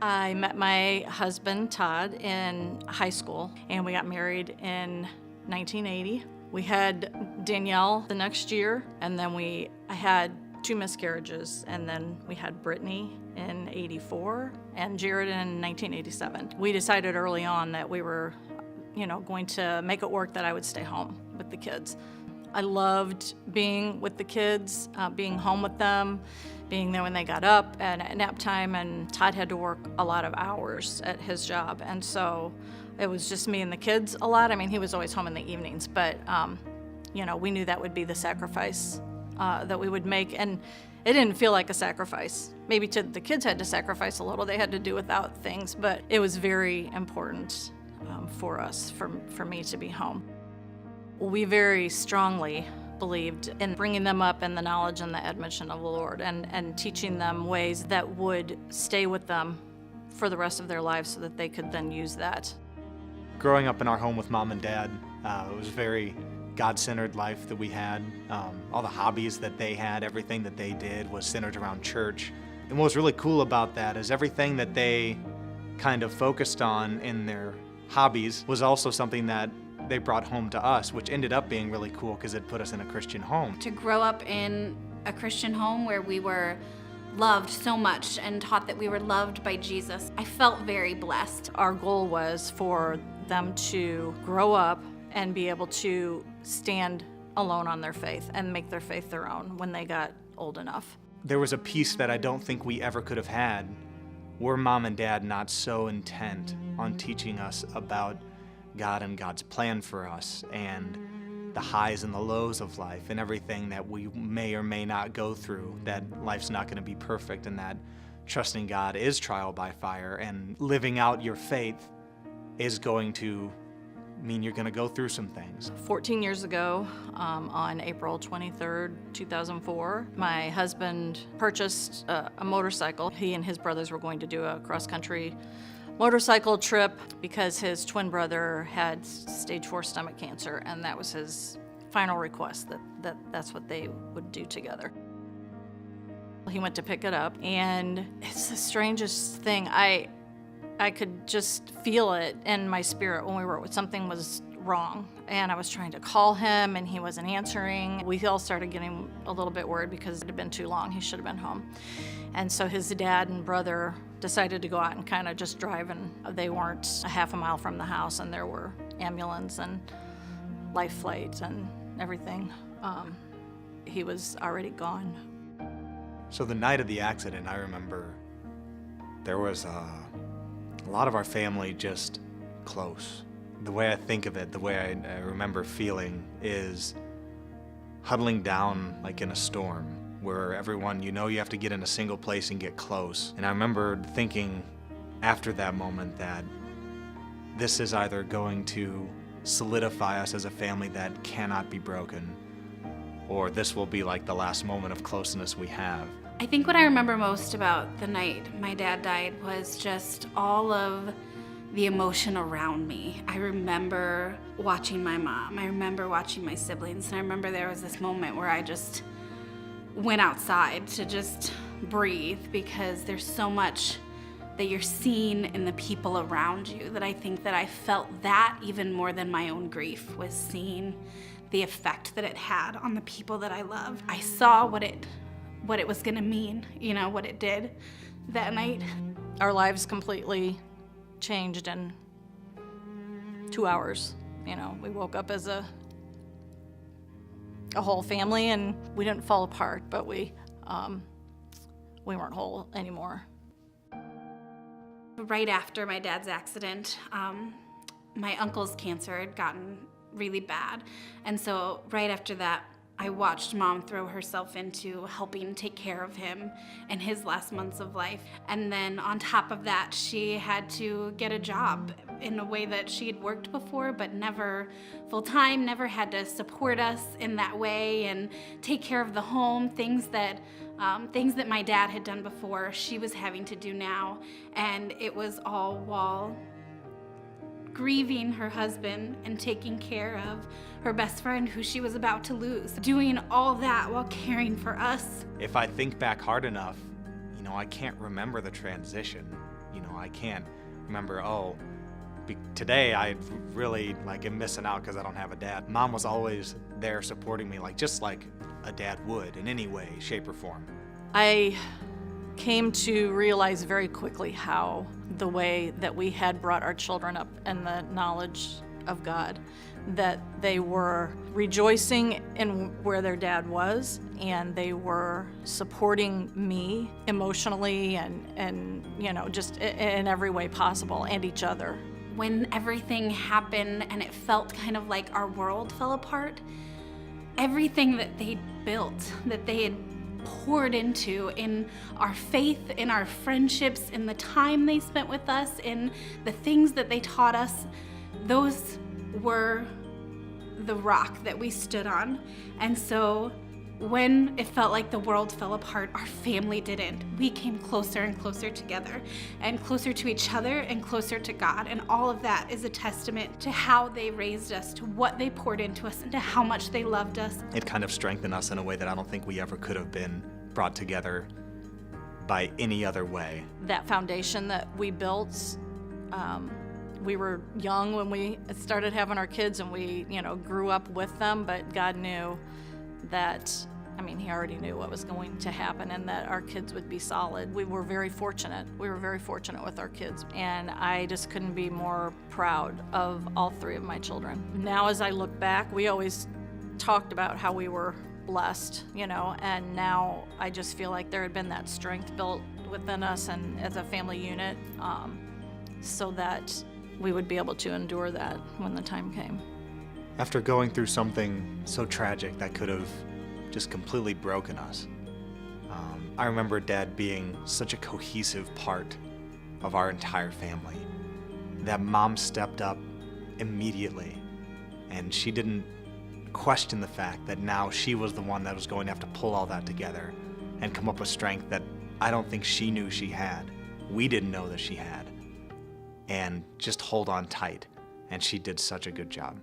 I met my husband, Todd, in high school, and we got married in 1980. We had Danielle the next year, and then I had 2 miscarriages, and then we had Brittany in 84 and Jared in 1987. We decided early on that we were, going to make it work that I would stay home with the kids. I loved being with the kids, being home with them, being there when they got up and at nap time, and Todd had to work a lot of hours at his job, and so it was just me and the kids a lot. I mean, he was always home in the evenings, but we knew that would be the sacrifice that we would make, and it didn't feel like a sacrifice. Maybe the kids had to sacrifice a little, they had to do without things, but it was very important for us, for me to be home. We very strongly believed in bringing them up in the knowledge and the admonition of the Lord, and teaching them ways that would stay with them for the rest of their lives so that they could then use that. Growing up in our home with Mom and Dad, it was a very God-centered life that we had. All the hobbies that they had, everything that they did was centered around church. And what was really cool about that is everything that they kind of focused on in their hobbies was also something that they brought home to us, which ended up being really cool because it put us in a Christian home. To grow up in a Christian home where we were loved so much and taught that we were loved by Jesus, I felt very blessed. Our goal was for them to grow up and be able to stand alone on their faith and make their faith their own when they got old enough. There was a piece that I don't think we ever could have had were Mom and Dad not so intent on teaching us about God and God's plan for us and the highs and the lows of life and everything that we may or may not go through, that life's not going to be perfect, and that trusting God is trial by fire, and living out your faith is going to mean you're going to go through some things. 14 years ago, on April 23rd, 2004, my husband purchased a motorcycle. He and his brothers were going to do a cross-country motorcycle trip because his twin brother had stage 4 stomach cancer, and that was his final request, that's what they would do together. He went to pick it up, and it's the strangest thing. I could just feel it in my spirit when something was wrong, and I was trying to call him and he wasn't answering. We all started getting a little bit worried because it had been too long. He should have been home. And so his dad and brother decided to go out and kind of just drive, and they weren't a half a mile from the house, and there were ambulance and life flights and everything. He was already gone. So the night of the accident, I remember there was a lot of our family just close. The way I think of it, the way I remember feeling is huddling down like in a storm, where everyone, you have to get in a single place and get close. And I remember thinking after that moment that this is either going to solidify us as a family that cannot be broken, or this will be like the last moment of closeness we have. I think what I remember most about the night my dad died was just all of the emotion around me. I remember watching my mom, I remember watching my siblings, and I remember there was this moment where I just went outside to just breathe, because there's so much that you're seeing in the people around you that I think that I felt that even more than my own grief, was seeing the effect that it had on the people that I loved. I saw what it was gonna mean, what it did that night. Our lives completely changed in 2 hours. We woke up as a whole family, and we didn't fall apart, but we weren't whole anymore. Right after my dad's accident, my uncle's cancer had gotten really bad, and so right after that, I watched Mom throw herself into helping take care of him in his last months of life. And then on top of that, she had to get a job in a way that she had worked before, but never full-time, never had to support us in that way and take care of the home, things that my dad had done before, she was having to do now. And it was all while grieving her husband and taking care of her best friend who she was about to lose. Doing all that while caring for us. If I think back hard enough, I can't remember the transition. I can't remember, today I really am missing out because I don't have a dad. Mom was always there supporting me, just like a dad would in any way, shape, or form. I came to realize very quickly how the way that we had brought our children up in the knowledge of God, that they were rejoicing in where their dad was, and they were supporting me emotionally and just in every way possible, and each other. When everything happened and it felt kind of like our world fell apart, everything that they built, that they had poured into, in our faith, in our friendships, in the time they spent with us, in the things that they taught us, those were the rock that we stood on. And so when it felt like the world fell apart, our family didn't. We came closer and closer together, and closer to each other, and closer to God. And all of that is a testament to how they raised us, to what they poured into us, and to how much they loved us. It kind of strengthened us in a way that I don't think we ever could have been brought together by any other way. That foundation that we built, we were young when we started having our kids, and we, grew up with them, but God knew that, He already knew what was going to happen, and that our kids would be solid. We were very fortunate. We were very fortunate with our kids, and I just couldn't be more proud of all three of my children. Now, as I look back, we always talked about how we were blessed, and now I just feel like there had been that strength built within us and as a family unit, so that we would be able to endure that when the time came. After going through something so tragic that could have just completely broken us, I remember Dad being such a cohesive part of our entire family, that Mom stepped up immediately, and she didn't question the fact that now she was the one that was going to have to pull all that together and come up with strength that I don't think she knew she had. We didn't know that she had. And just hold on tight. And she did such a good job.